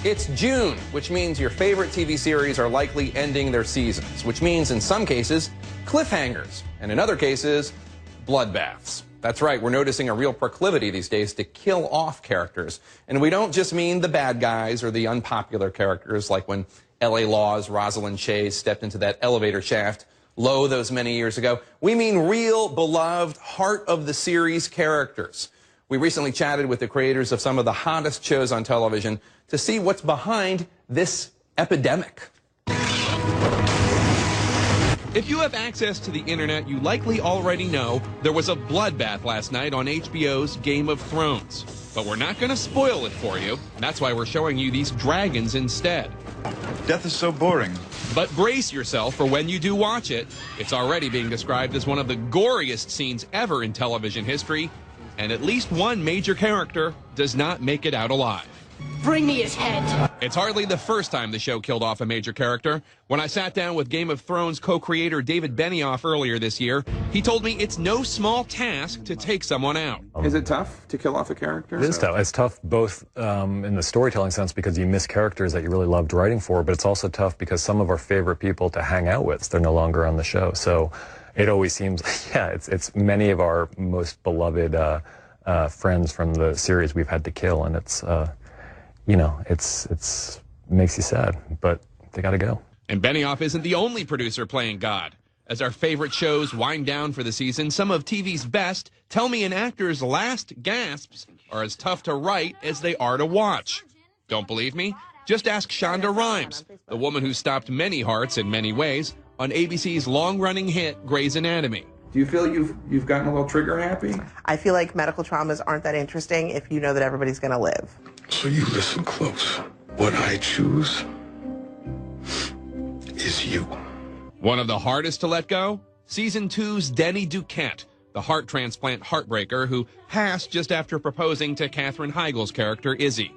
It's June, which means your favorite TV series are likely ending their seasons, which means in some cases, cliffhangers, and in other cases, bloodbaths. That's right, we're noticing a real proclivity these days to kill off characters. And we don't just mean the bad guys or the unpopular characters, like when L.A. Law's Rosalind Chase stepped into that elevator shaft those many years ago. We mean real, beloved, heart-of-the-series characters. We recently chatted with the creators of some of the hottest shows on television to see what's behind this epidemic. If you have access to the internet, you likely already know there was a bloodbath last night on HBO's Game of Thrones. But we're not going to spoil it for you. That's why we're showing you these dragons instead. Death is so boring. But brace yourself for when you do watch it. It's already being described as one of the goriest scenes ever in television history, and at least one major character does not make it out alive. Bring me his head. It's hardly the first time the show killed off a major character. When I sat down with Game of Thrones co-creator David Benioff earlier this year, he told me it's no small task to take someone out. Is it tough to kill off a character? It is tough. It's tough both in the storytelling sense because you miss characters that you really loved writing for, but it's also tough because some of our favorite people to hang out with, they're no longer on the show. So it always seems, it's many of our most beloved friends from the series we've had to kill, and it's makes you sad, but they gotta go. And Benioff isn't the only producer playing God. As our favorite shows wind down for the season, some of TV's best tell me an actor's last gasps are as tough to write as they are to watch. Don't believe me? Just ask Shonda Rhimes, the woman who stopped many hearts in many ways on ABC's long-running hit Grey's Anatomy. Do you feel you've gotten a little trigger happy? I feel like medical traumas aren't that interesting if you know that everybody's going to live. So you listen close. What I choose is you. One of the hardest to let go? Season 2's Denny Duquette, the heart transplant heartbreaker who passed just after proposing to Katherine Heigl's character Izzy.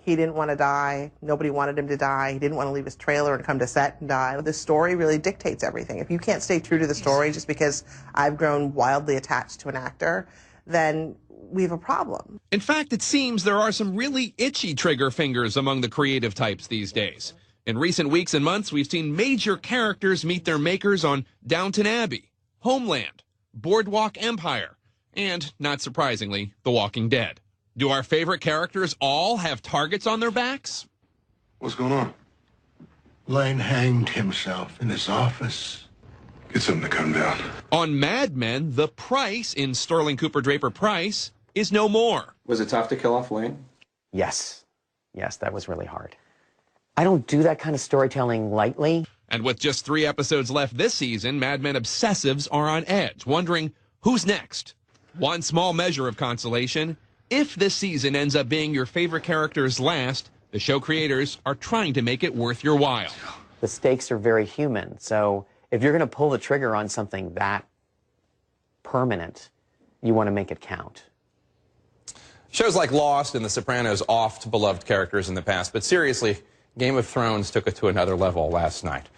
He didn't want to die. Nobody wanted him to die. He didn't want to leave his trailer and come to set and die. The story really dictates everything. If you can't stay true to the story just because I've grown wildly attached to an actor, then we have a problem. In fact, it seems there are some really itchy trigger fingers among the creative types these days. In recent weeks and months, we've seen major characters meet their makers on Downton Abbey, Homeland, Boardwalk Empire, and, not surprisingly, The Walking Dead. Do our favorite characters all have targets on their backs? What's going on? Lane hanged himself in his office. Get something to come down. On Mad Men, the Price in Sterling Cooper Draper Price is no more. Was it tough to kill off Lane? Yes. Yes, that was really hard. I don't do that kind of storytelling lightly. And with just 3 episodes left this season, Mad Men obsessives are on edge, wondering who's next. One small measure of consolation: if this season ends up being your favorite character's last, the show creators are trying to make it worth your while. The stakes are very human, so if you're going to pull the trigger on something that permanent, you want to make it count. Shows like Lost and The Sopranos oft beloved characters in the past, but seriously, Game of Thrones took it to another level last night.